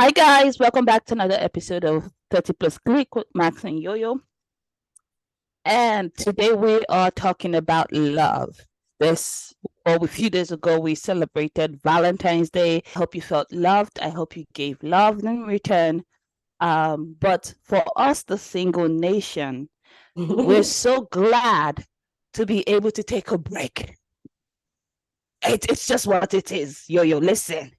Hi guys, welcome back to another episode of 30 Plus Click with Max and Yo-Yo. And today we are talking about love. A few days ago, we celebrated Valentine's Day. I hope you felt loved. I hope you gave love in return. But for us, the single nation, we're so glad to be able to take a break. It's just what it is. Yo-Yo, listen.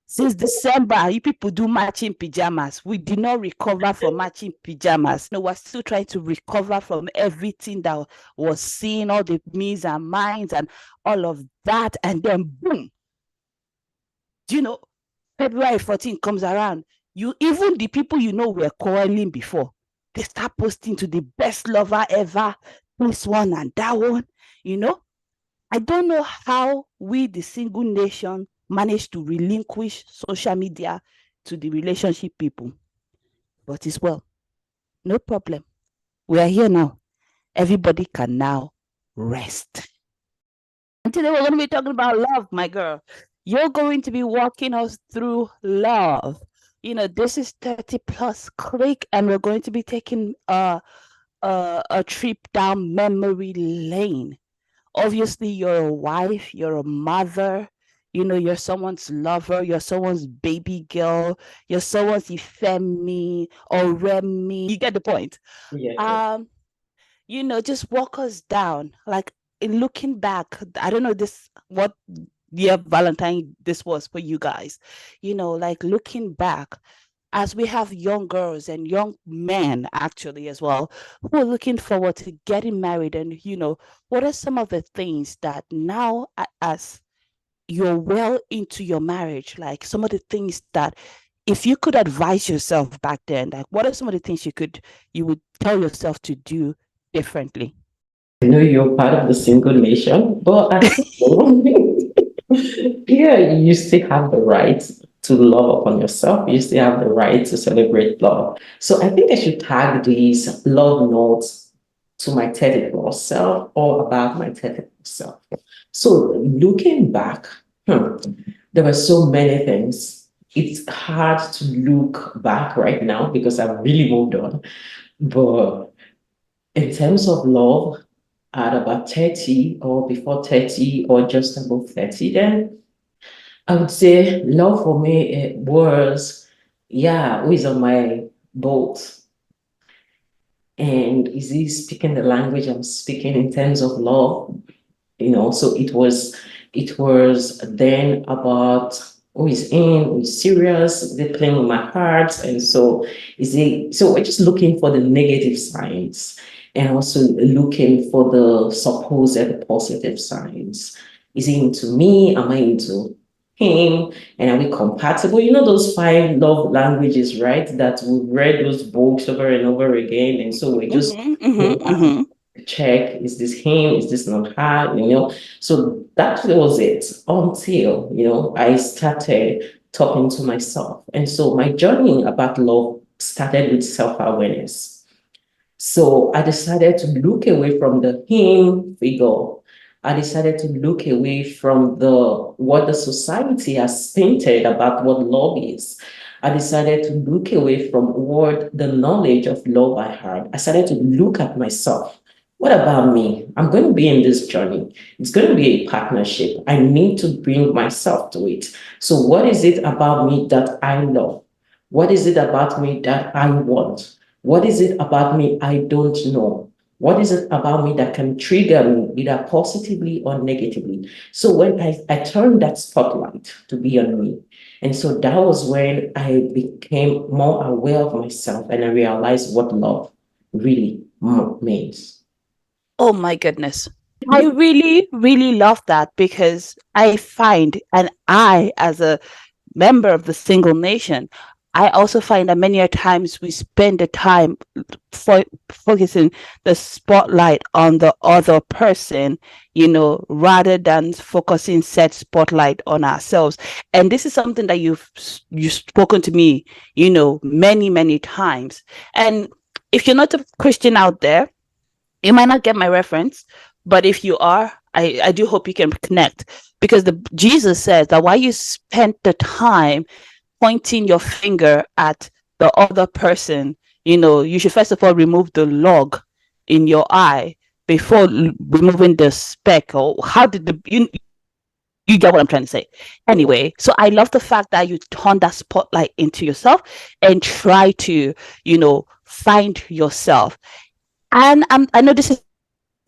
Since December, you people do matching pajamas. We did not recover from matching pajamas. No, we're still trying to recover from everything that was seen, all the me's and minds and all of that. And then boom, February 14 comes around. Even the people were quarreling before, they start posting to the best lover ever, this one and that one. I don't know how we, the single nation, managed to relinquish social media to the relationship people. But it's well, no problem. We are here now. Everybody can now rest. And today we're going to be talking about love, my girl. You're going to be walking us through love. This is 30 Plus Click, and we're going to be taking a trip down memory lane. Obviously, you're a wife, you're a mother, you're someone's lover, you're someone's baby girl, you're someone's Ifemi or Remy. You get the point. Yeah. Just walk us down. Like in looking back, I don't know what year Valentine this was for you guys. Like looking back, as we have young girls and young men actually as well who are looking forward to getting married, and what are some of the things that now as you're well into your marriage, like some of the things that if you could advise yourself back then, like what are some of the things you would tell yourself to do differently? I know you're part of the single nation, but at some point, yeah, you still have the right to love upon yourself. You still have the right to celebrate love. So I think I should tag these love notes to my 30 plus self or about my 30 plus self. So looking back, there were so many things. It's hard to look back right now because I've really moved on. But in terms of love, at about 30 or before 30 or just above 30, then I would say love for me it was, yeah, who is on my boat? And is he speaking the language I'm speaking in terms of love? So it was then about who is in, who is serious, they're playing with my heart. And so we're just looking for the negative signs and also looking for the supposed positive signs. Is he into me? Am I into him? And are we compatible? Those five love languages, right? That we've read those books over and over again. And so we just Mm-hmm, mm-hmm, mm-hmm. check, is this him, is this not her. So that was it until I started talking to myself. And so my journey about love started with self-awareness. So I decided to look away from the him figure. I decided to look away from the what the society has painted about what love is. I decided to look away from what the knowledge of love I had. I started to look at myself. What about me? I'm going to be in this journey. It's going to be a partnership. I need to bring myself to it. So, what is it about me that I love? What is it about me that I want? What is it about me I don't know? What is it about me that can trigger me either positively or negatively? So when I turned that spotlight to be on me, and so that was when I became more aware of myself and I realized what love really means. Oh my goodness. I really, really love that because I find, and I, as a member of the single nation, I also find that many a times we spend the time focusing the spotlight on the other person, rather than focusing said spotlight on ourselves. And this is something that you've spoken to me, many, many times. And if you're not a Christian out there, you might not get my reference, but if you are, I do hope you can connect, because Jesus says that while you spend the time pointing your finger at the other person. You should first of all remove the log in your eye before removing the speck. Or how did you get what I'm trying to say? Anyway, so I love the fact that you turn that spotlight into yourself and try to, find yourself. And I know this is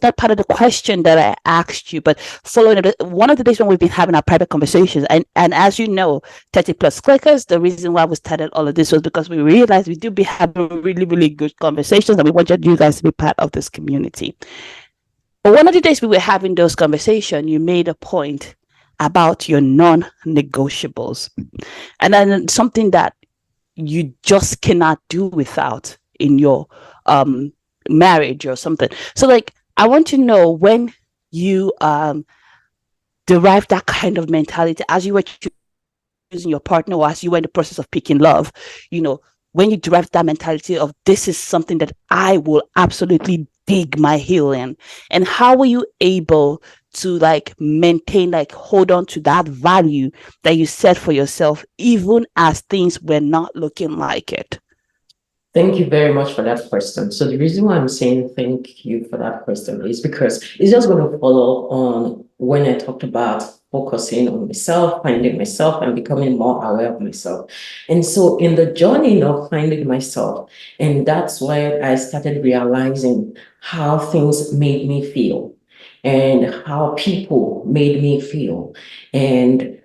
not part of the question that I asked you, but following one of the days when we've been having our private conversations, and as you know, 30 plus clickers, the reason why we started all of this was because we realized we do be having really, really good conversations, and we wanted you guys to be part of this community. But one of the days we were having those conversations, you made a point about your non-negotiables, and then something that you just cannot do without in your marriage or something. So like I want to know when you derive that kind of mentality as you were choosing your partner or as you were in the process of picking love, you know, when you derive that mentality of this is something that I will absolutely dig my heel in. And how were you able to like maintain, like hold on to that value that you set for yourself, even as things were not looking like it? Thank you very much for that question. So the reason why I'm saying thank you for that question is because it's just going to follow on when I talked about focusing on myself, finding myself, and becoming more aware of myself. And so in the journey of finding myself, and that's where I started realizing how things made me feel and how people made me feel. And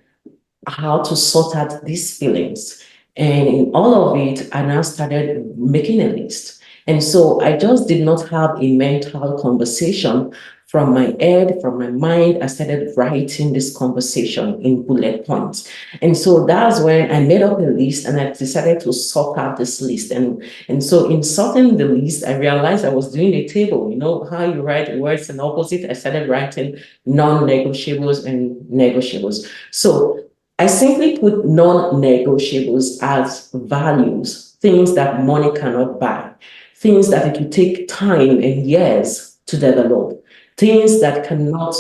how to sort out these feelings. And in all of it, I now started making a list. And so I just did not have a mental conversation from my head, from my mind. I started writing this conversation in bullet points. And so that's when I made up a list and I decided to sort out this list. And so in sorting the list, I realized I was doing a table. You know how you write words and opposite? I started writing non-negotiables and negotiables. So I simply put non-negotiables as values, things that money cannot buy, things that it will take time and years to develop, things that cannot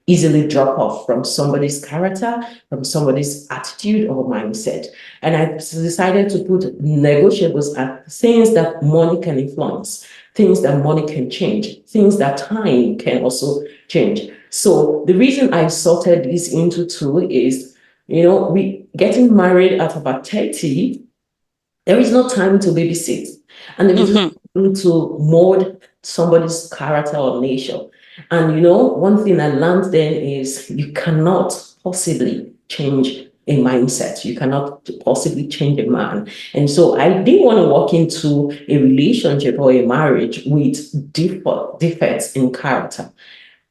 easily drop off from somebody's character, from somebody's attitude or mindset. And I decided to put negotiables as things that money can influence, things that money can change, things that time can also change. So the reason I sorted this into two is, we getting married at about 30, there is no time to babysit. And there is no time to mold somebody's character or nature. And one thing I learned then is you cannot possibly change a mindset. You cannot possibly change a man. And so I didn't want to walk into a relationship or a marriage with defects in character.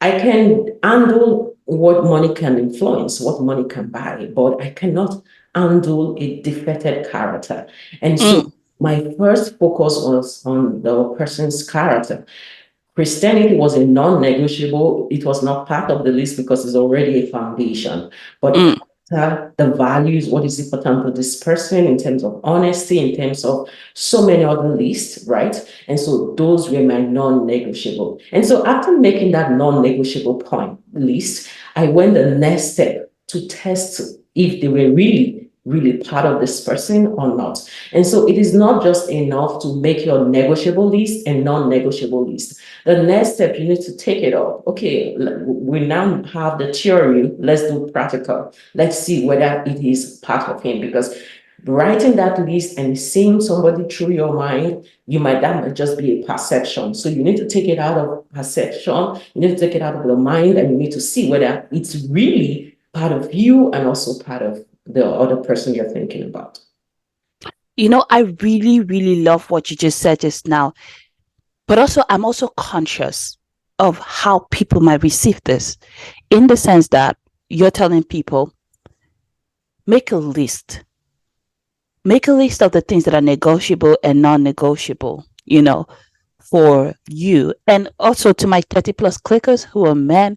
I can handle what money can influence, what money can buy, but I cannot handle a defected character. And so my first focus was on the person's character. Christianity was a non-negotiable. It was not part of the list because it's already a foundation. But the values, what is important to this person in terms of honesty, in terms of so many other lists, right? And so those were my non-negotiable. And so after making that non-negotiable point list, I went the next step to test if they were really part of this person or not. And so it is not just enough to make your negotiable list and non-negotiable list. The next step, you need to take it up. Okay, we now have the theory. Let's do practical. Let's see whether it is part of him, because writing that list and seeing somebody through your mind, that might just be a perception. So you need to take it out of perception. You need to take it out of the mind, and you need to see whether it's really part of you and also part of the other person you're thinking about. I really, really love what you just said just now. But also, I'm also conscious of how people might receive this, in the sense that you're telling people, make a list. Make a list of the things that are negotiable and non-negotiable, for you. And also to my 30 plus clickers who are men,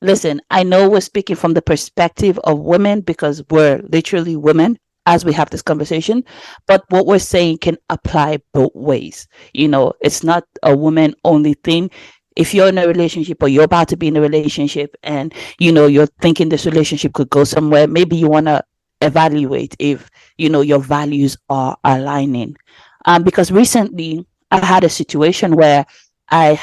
listen, I know we're speaking from the perspective of women because we're literally women as we have this conversation, but what we're saying can apply both ways. It's not a woman only thing. If you're in a relationship or you're about to be in a relationship and, you're thinking this relationship could go somewhere, maybe you want to evaluate if your values are aligning. Because recently I had a situation where I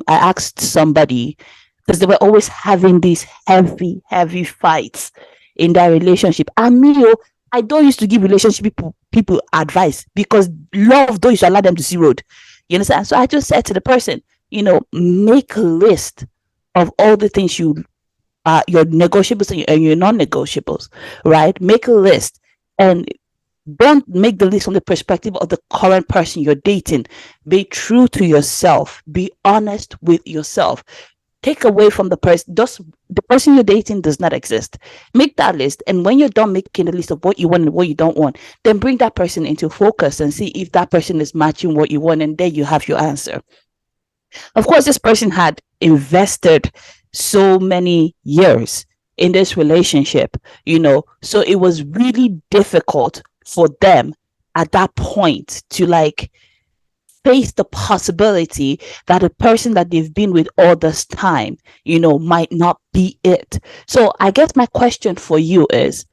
asked somebody, because they were always having these heavy fights in their relationship. And me, I don't used to give relationship people advice, because love don't used to allow them to see road. You understand? So I just said to the person, make a list of all the things your negotiables and your non-negotiables, right? Make a list, and don't make the list from the perspective of the current person you're dating. Be true to yourself. Be honest with yourself. Take away from the person. Just the person you're dating does not exist. Make that list, and when you're done making the list of what you want and what you don't want, then bring that person into focus and see if that person is matching what you want, and then you have your answer. Of course, this person had invested so many years in this relationship, so it was really difficult for them at that point to like face the possibility that the person that they've been with all this time, might not be it. So I guess my question for you is,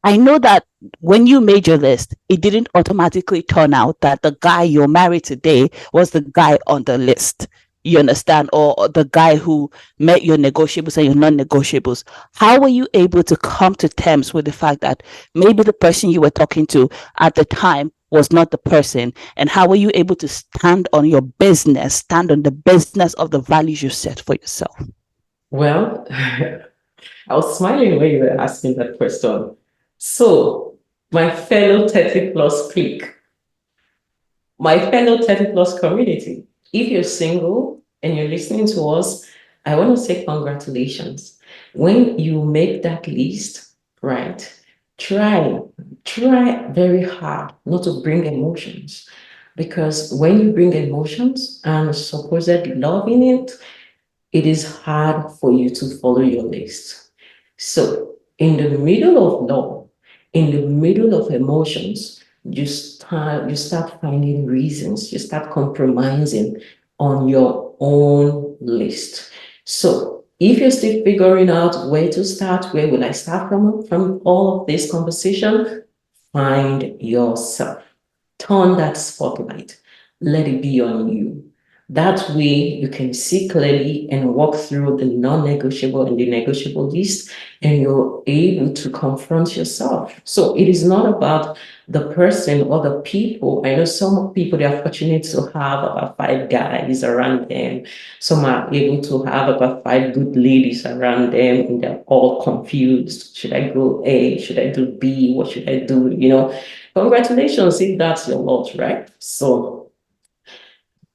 I know that when you made your list, it didn't automatically turn out that the guy you're married today was the guy on the list. You understand? Or the guy who met your negotiables and your non negotiables. How were you able to come to terms with the fact that maybe the person you were talking to at the time was not the person? And how were you able to stand on your business, stand on the business of the values you set for yourself? Well, I was smiling when you were asking that question. So, my fellow 30 plus clique, my fellow 30 plus community, if you're single and you're listening to us, I want to say congratulations. When you make that list, right, try, try very hard not to bring emotions. Because when you bring emotions and supposed love in it, it is hard for you to follow your list. So, in the middle of love, in the middle of emotions, you start finding reasons, you start compromising on your own list. So, if you're still figuring out where to start, where will I start from all of this conversation, find yourself. Turn that spotlight. Let it be on you. That way, you can see clearly and walk through the non-negotiable and the negotiable list, and you're able to confront yourself. So it is not about the person or the people. I know some people, they are fortunate to have about 5 guys around them. Some are able to have about 5 good ladies around them, and they're all confused. Should I go A? Should I do B? What should I do? Congratulations if that's your lot, right? So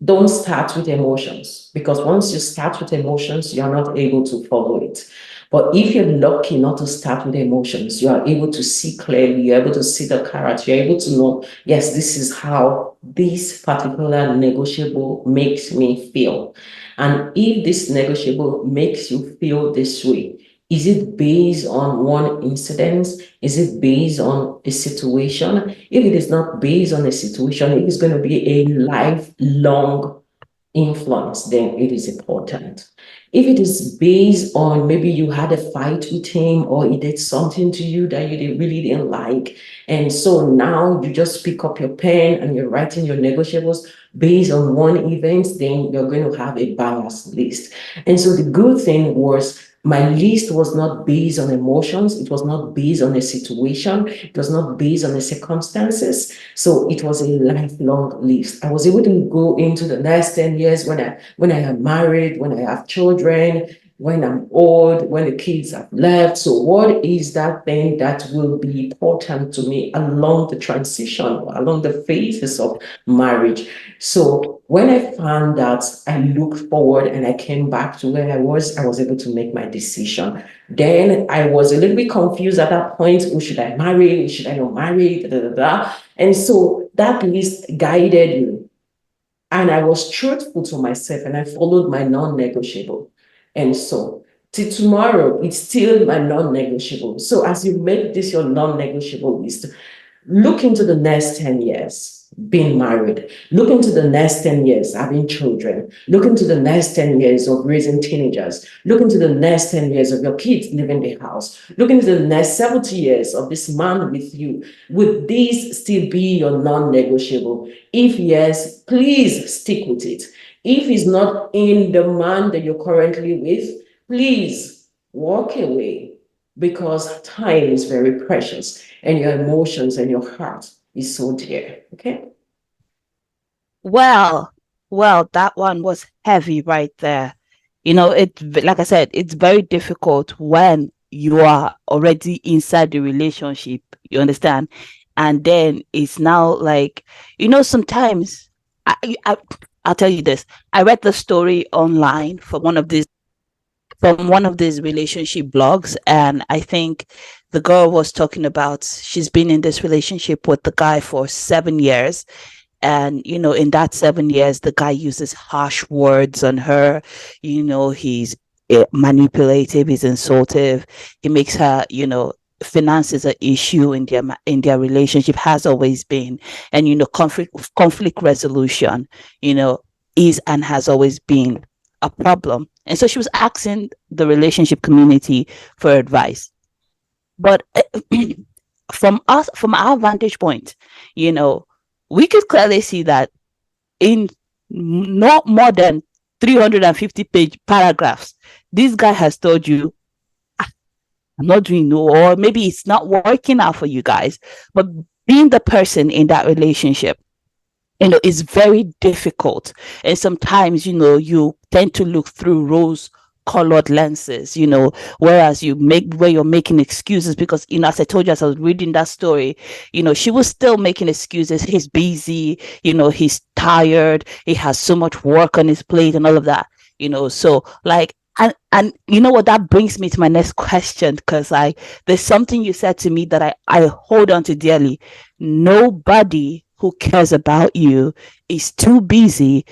don't start with emotions, because once you start with emotions, you're not able to follow it. But if you're lucky not to start with emotions, you are able to see clearly, you're able to see the character, you're able to know, yes, this is how this particular negotiable makes me feel. And if this negotiable makes you feel this way, is it based on one incident? Is it based on a situation? If it is not based on a situation, if it's going to be a lifelong influence, then it is important. If it is based on maybe you had a fight with him, or he did something to you that you really didn't like, and so now you just pick up your pen and you're writing your negotiables based on one event, then you're going to have a balanced list. And so the good thing was, my list was not based on emotions. It was not based on a situation. It was not based on the circumstances. So it was a lifelong list. I was able to go into the next 10 years when I am married, when I have children, when I'm old, when the kids have left. So what is that thing that will be important to me along the transition, along the phases of marriage? So when I found that, I looked forward and I came back to where I was able to make my decision. Then I was a little bit confused at that point. Who should I marry? Who should I not marry? Da, da, da, da. And so that list guided me. And I was truthful to myself and I followed my non-negotiable. And so till tomorrow, it's still my non-negotiable. So as you make this your non-negotiable list, look into the next 10 years. being married. Look into the next 10 years having children. Look into the next 10 years of raising teenagers. Look into the next 10 years of your kids leaving the house. Look into the next 70 years of this man with you. Would this still be your non-negotiable? If yes, please stick with it. If it's not in the man that you're currently with, please walk away, because time is very precious and your emotions and your heart is so dear. Okay. Well, well, that one was heavy right there. It, like I said, it's very difficult when you are already inside the relationship, you understand? And then it's now like, sometimes I, I I'll tell you this. I read the story online from one of these relationship blogs, and I think the girl was talking about she's been in this relationship with the guy for 7 years, and in that 7 years the guy uses harsh words on her. He's manipulative, he's insultive, he makes her, finance is an issue in their relationship, has always been. And conflict resolution, is and has always been a problem. And so she was asking the relationship community for advice. But from our vantage point, you know we could clearly see that in not more than 350-page paragraphs, this guy has told you, I'm not doing no, or maybe it's not working out for you guys. But being the person in that relationship, is very difficult. And sometimes, you tend to look through rose colored lenses, whereas where you're making excuses because, as I told you, as I was reading that story, she was still making excuses. He's busy, he's tired, he has so much work on his plate and all of that, so like, and you know what, that brings me to my next question, because there's something you said to me that I hold on to dearly. Nobody who cares about you is too busy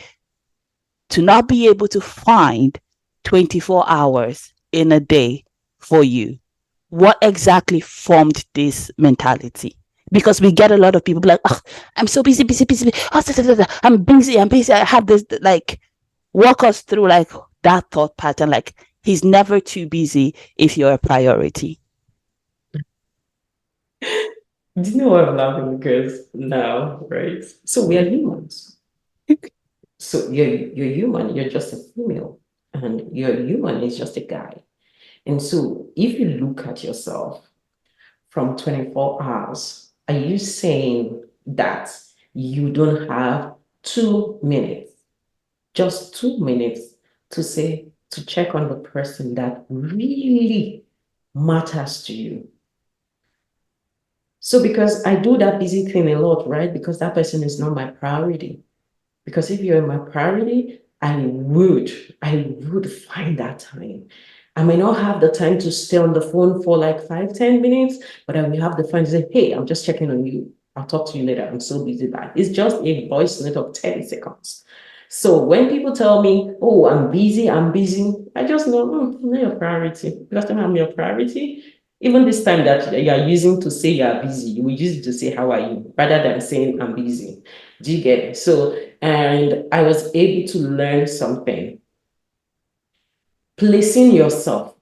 to not be able to find 24 hours in a day for you. What exactly formed this mentality? Because we get a lot of people like, oh, I'm so busy, busy, busy. Oh, I'm busy, I'm busy. I have this, like, walk us through like that thought pattern. Like, he's never too busy if you're a priority. Do you know why I'm laughing? Because now, right? So we are humans. So you're human, you're just a female, and your human is just a guy. And so if you look at yourself from 24 hours, are you saying that you don't have 2 minutes, just 2 minutes to check on the person that really matters to you? So because I do that busy thing a lot, right? Because that person is not my priority. Because if you're my priority, I would find that time. I may not have the time to stay on the phone for like 5, 10 minutes, but I will have the time to say, hey, I'm just checking on you. I'll talk to you later. I'm so busy. Bye. It's just a voice note of 10 seconds. So when people tell me, oh, I'm busy, I just know, I'm not your priority. Because I'm your priority. Even this time that you are using to say you are busy, you will use it to say, how are you, rather than saying I'm busy. Do you get it? So, and I was able to learn something. Placing yourself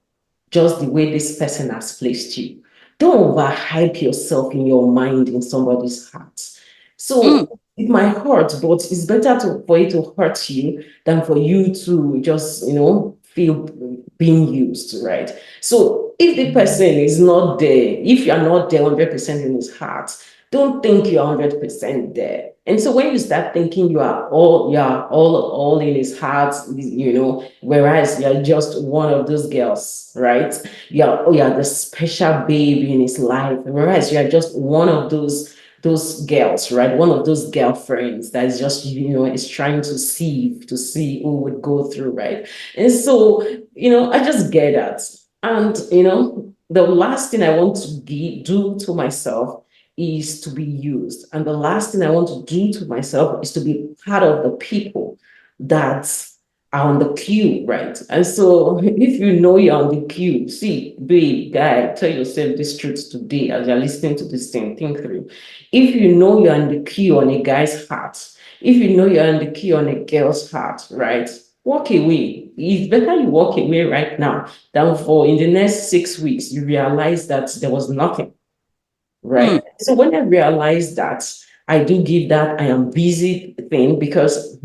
just the way this person has placed you. Don't overhype yourself in your mind in somebody's heart. Mm. So it might hurt, but it's better for it to hurt you than for you to just, feel being used, right? So if the person is not there, if you're not there 100% in his heart, don't think you're 100% there. And so when you start thinking you are all in his heart, whereas you're just one of those girls, right? You're the special baby in his life, whereas you're just one of those girls, right? One of those girlfriends that is just, is trying to see who would go through, right? And so, I just get that. And, the last thing I want to do to myself is to be used. And the last thing I want to do to myself is to be part of the people that are on the queue, right? And so if you know you're on the queue, see, babe, guy, tell yourself this truth today as you're listening to this thing, think through. If you know you're on the queue on a guy's heart, if you know you're on the queue on a girl's heart, right? Walk away. It's better you walk away right now than for in the next 6 weeks, you realize that there was nothing, right? Mm, So when I realized that, I do give that I am busy thing because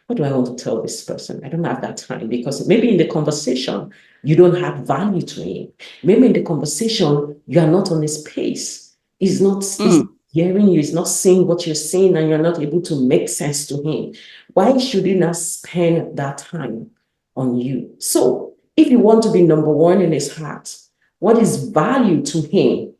what do I want to tell this person? I don't have that time because maybe in the conversation, you don't have value to him. Maybe in the conversation, you are not on his pace. He's mm. not hearing you, he's not saying what you're saying, and you're not able to make sense to him. Why should he not spend that time on you? So if you want to be number one in his heart, what is value to him?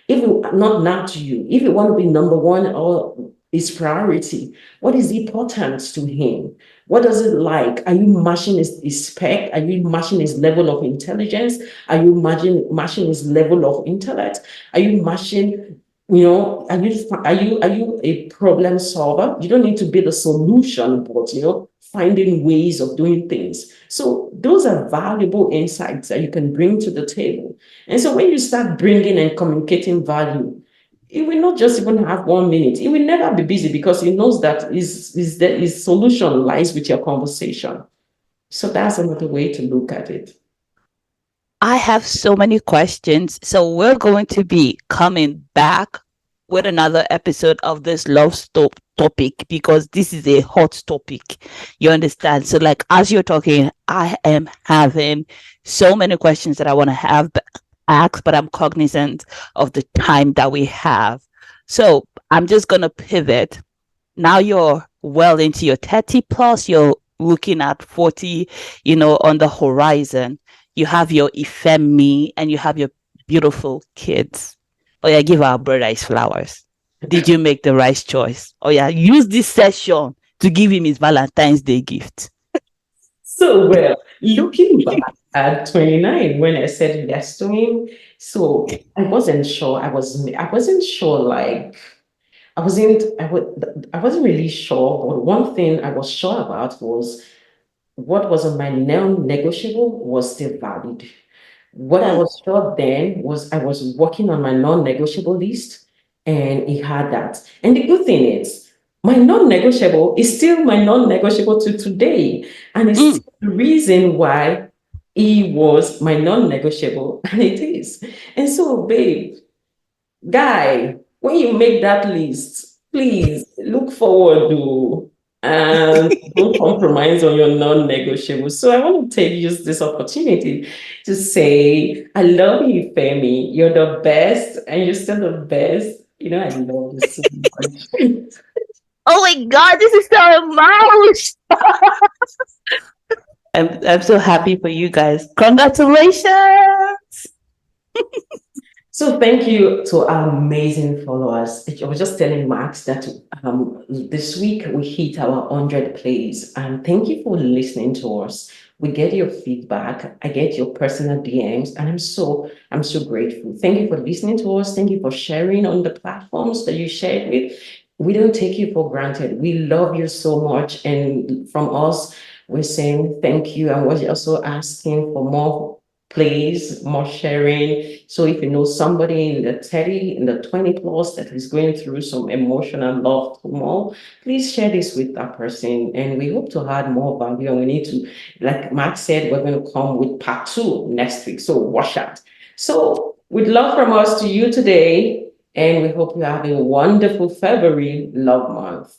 If you not now to you, if you want to be number one or his priority, what is important to him? What does it like? Are you matching his spec? Are you matching his level of intelligence? Are you matching his level of intellect? Are you matching, are you a problem solver? You don't need to be the solution, but finding ways of doing things. So those are valuable insights that you can bring to the table. And so when you start bringing and communicating value, he will not just even have 1 minute. He will never be busy because he knows that his solution lies with your conversation. So that's another way to look at it. I have so many questions. So we're going to be coming back with another episode of this topic because this is a hot topic. You understand? So like as you're talking, I am having so many questions that I want to have ask, but I'm cognizant of the time that we have. So I'm just gonna pivot. Now you're well into your 30 plus, you're looking at 40, on the horizon. You have your Ifemi and you have your beautiful kids. Oh yeah, give our brother his flowers. Did you make the right choice? Oh yeah, use this session to give him his Valentine's Day gift. So, well, looking back at 29 when I said yes to him, so I wasn't sure. I wasn't sure, like I wasn't really sure, but one thing I was sure about was what was on my non-negotiable was still valid. What I Mm, was sure then was I was working on my non-negotiable list, and he had that. And the good thing is, my non-negotiable is still my non-negotiable to today. And it's mm. still the reason why he was my non-negotiable, and it is. And so, babe, guy, when you make that list, please look forward to and don't compromise on your non-negotiable. So I want to use this opportunity to say, I love you, Femi. You're the best, and you're still the best. I love you so much. Oh my God, this is so emotional. I'm so happy for you guys. Congratulations. So thank you to our amazing followers. I was just telling Max that this week we hit our 100 plays, and thank you for listening to us. We get your feedback. I get your personal DMs, and I'm so grateful. Thank you for listening to us. Thank you for sharing on the platforms that you shared with. We don't take you for granted. We love you so much, and from us, we're saying thank you, and we're also asking for more plays, more sharing. So if you know somebody in the 30, in the 20 plus that is going through some emotional love turmoil, please share this with that person. And we hope to add more value. And we need to, like Mark said, we're going to come with part 2 next week. So watch out. So with love from us to you today, and we hope you have a wonderful February love month.